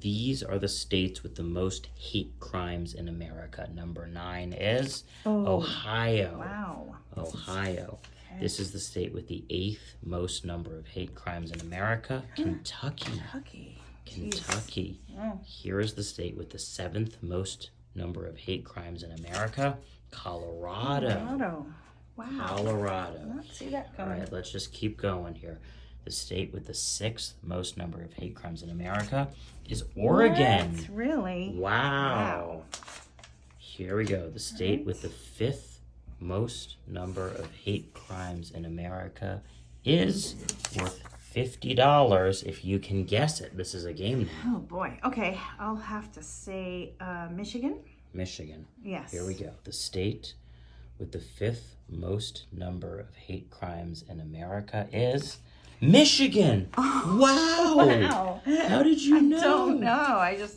these are the states with the most hate crimes in America. Number 9 is Ohio. Wow. Ohio. Okay. This is the state with the 8th most number of hate crimes in America. Kentucky. Kentucky. Oh. Here is the state with the 7th most number of hate crimes in America. Colorado. Wow. Colorado. Let's see that All coming. right, let's just keep going here. The state with the 6th most number of hate crimes in America is Oregon. What? Really? Wow. Here we go. The state with the 5th most number of hate crimes in America is worth $50 if you can guess it. This is a game now. Oh boy. Okay, I'll have to say Michigan. Michigan. Yes. Here we go. The state with the 5th most number of hate crimes in America is Michigan. Wow. Wow. How did you know? I don't know.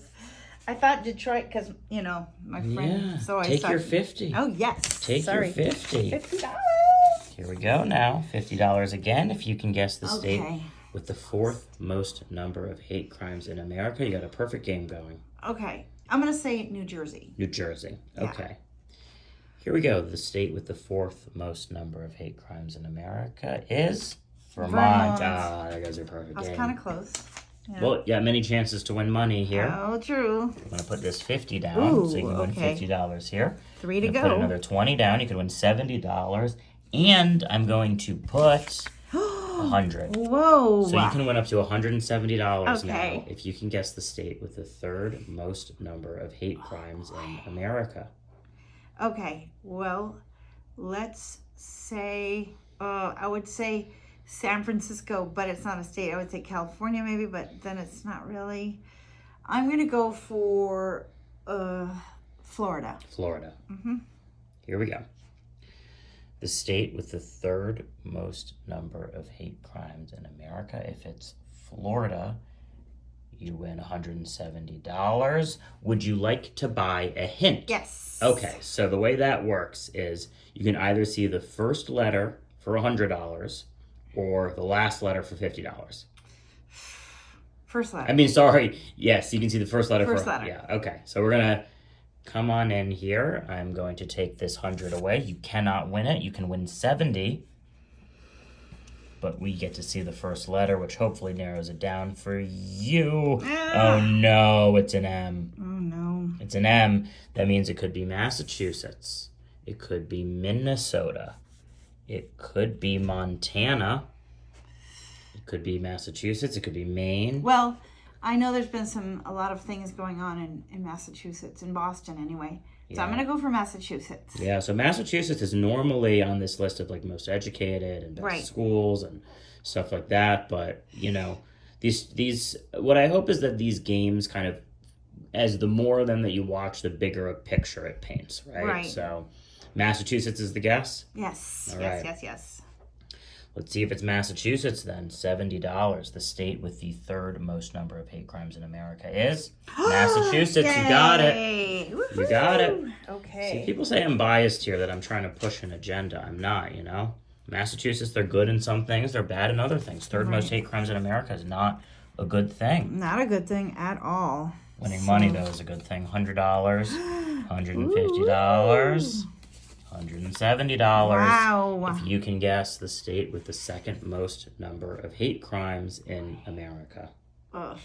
I thought Detroit because, my friend. Yeah. So I Take thought, your 50. Oh, yes. Take Sorry. your 50. $50. Here we go now. $50 again if you can guess the state Okay. with the 4th most number of hate crimes in America. You got a perfect game going. Okay. I'm going to say New Jersey. New Jersey. Yeah. Okay. Here we go. The state with the 4th most number of hate crimes in America is Vermont. Ah, there goes your perfect I was game. kind of close. Yeah. Well, you got many chances to win money here. Oh, true. I'm going to put this 50 down Ooh, so you can win okay. $50 here. 3 to I'm gonna go. put another 20 down. You can win $70. And I'm going to put 100. Whoa. So you can win up to $170 Okay. now if you can guess the state with the 3rd most number of hate crimes in America. Okay. Well, let's say, I would say San Francisco, but it's not a state. I would say California maybe, but then it's not really. I'm going to go for Florida. Florida. Mm-hmm. Here we go. The state with the 3rd most number of hate crimes in America. If it's Florida, you win $170. Would you like to buy a hint? Yes. Okay, so the way that works is you can either see the first letter for $100 or the last letter for $50. First letter. I mean, sorry. Yes, you can see the first letter. First letter. Yeah, okay. So we're going to come on in here. I'm going to take this 100 away. You cannot win it. You can win 70. But we get to see the first letter, which hopefully narrows it down for you. Ah. Oh, no, it's an M. Oh, no. It's an M. That means it could be Massachusetts. It could be Minnesota. It could be Montana. It could be Massachusetts. It could be Maine. Well, I know there's been a lot of things going on in Massachusetts, in Boston anyway. So I'm Yeah. going to go for Massachusetts. Yeah, so Massachusetts is normally on this list of like most educated and best Right. schools and stuff like that. But these what I hope is that these games kind of, as the more of them that you watch, the bigger a picture it paints, right? Right. So Massachusetts is the guess. Yes. All yes, right. yes, yes. Let's see if it's Massachusetts then. $70. The state with the 3rd most number of hate crimes in America is Massachusetts. You got it. Yay. You got it. Woohoo. Okay. See, people say I'm biased here, that I'm trying to push an agenda. I'm not, Massachusetts, they're good in some things, they're bad in other things. 3rd most hate crimes in America is not a good thing. Not a good thing at all. Winning money, though, is a good thing. $100, $150, $170. Wow. If you can guess the state with the 2nd most number of hate crimes in America. Ugh.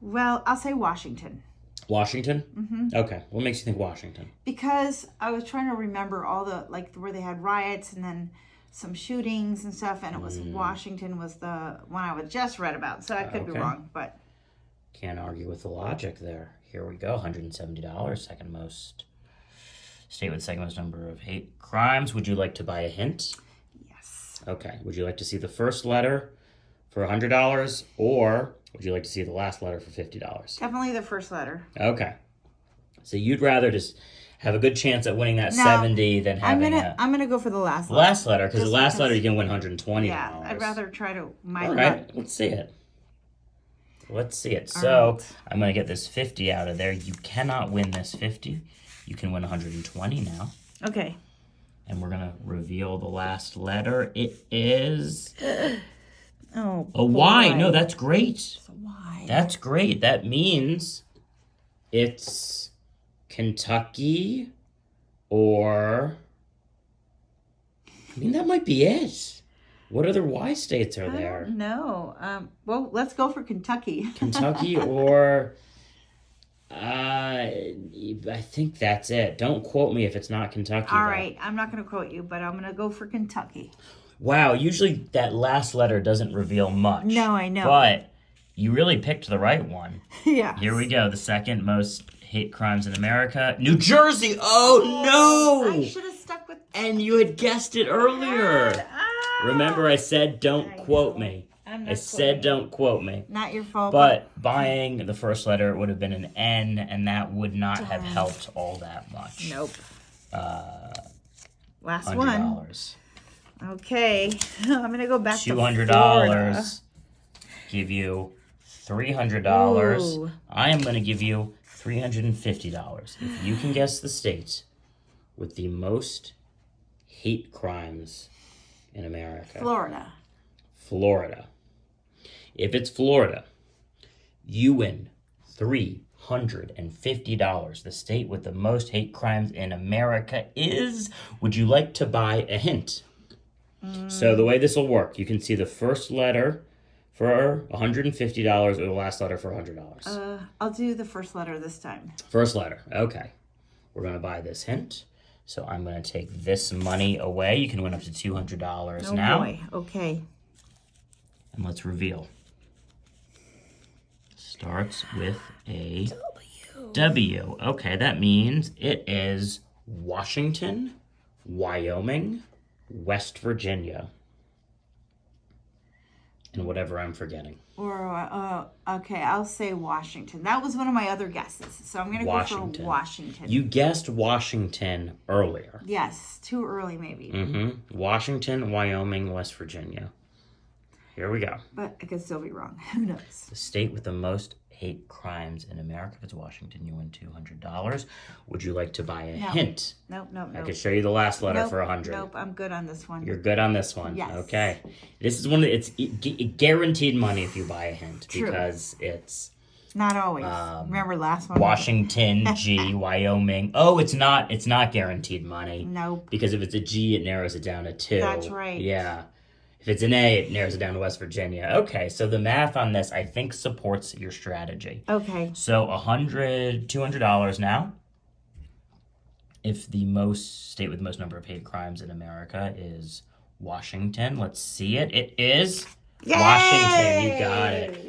Well, I'll say Washington. Washington? Mm-hmm. Okay. What makes you think Washington? Because I was trying to remember all the, where they had riots and then some shootings and stuff, and it was Washington was the one I was just read about. So I could be Okay. wrong, but Can't argue with the logic there. Here we go. $170, second most. State with second most number of hate crimes. Would you like to buy a hint? yes. Okay. Would you like to see the first letter for $100, or would you like to see the last letter for $50? Definitely the first letter. Okay. So you'd rather just have a good chance at winning that No, 70 than having I'm gonna go for the last the letter. last letter, because the Just last because- letter you can win $120. Yeah, I'd rather try to All luck. right, let's see it. Let's see it. So right. I'm going to get this 50 out of there. You cannot win this 50. You can win 120 now. Oh, A Y. No, boy. that's great. It's a Y. That's great. That means it's Kentucky or... I mean, that might be it. What other Y states are there? No. Well, let's go for Kentucky. Kentucky or... I think that's it. Don't quote me if it's not Kentucky. All though. right. I'm not going to quote you, but I'm going to go for Kentucky. Wow, usually that last letter doesn't reveal much. No, I know. But you really picked the right one. Yeah. Here we go. The second most hate crimes in America. New Jersey! Oh, no! I should have stuck with... And you had guessed it earlier. Ah! Remember, I said don't I quote know. me. I'm not I said quoting. don't quote me. Not your fault. But buying the first letter would have been an N, and that would not have helped all that much. Nope. Last $100. one. Okay. I'm going to go back to $200. Florida. Give you $300. Ooh. I am going to give you $350. If you can guess the state with the most hate crimes in America. Florida. Florida. If it's Florida, you win $350. The state with the most hate crimes in America is... Would you like to buy a hint? So the way this will work, you can see the first letter for $150 or the last letter for $100. I'll do the first letter this time. First letter. Okay. We're going to buy this hint. So I'm going to take this money away. You can win up to $200 Oh, now. boy. Okay. And let's reveal. Starts with a W. Okay, that means it is Washington, Wyoming, West Virginia, and whatever I'm forgetting. Or, okay, I'll say Washington. That was one of my other guesses. So I'm going to go for Washington. You guessed Washington earlier. Yes, too early maybe. Washington, Wyoming, West Virginia. Here we go. But I could still be wrong. Who knows? The state with the most hate crimes in America. If it's Washington, you win $200. Would you like to buy a hint? Nope. I could show you the last letter for $100. Nope, I'm good on this one. You're good on this one. Yes. Okay. This is one of it's guaranteed money if you buy a hint True. because it's Not always. Remember last one? Washington, G, Wyoming. Oh, it's not guaranteed money. Nope. Because if it's a G, it narrows it down to 2. That's right. Yeah. If it's an A, it narrows it down to West Virginia. Okay, so the math on this, I think, supports your strategy. Okay. So $200 now. If the state with the most number of hate crimes in America is Washington, let's see it. It is Yay! Washington. You got it.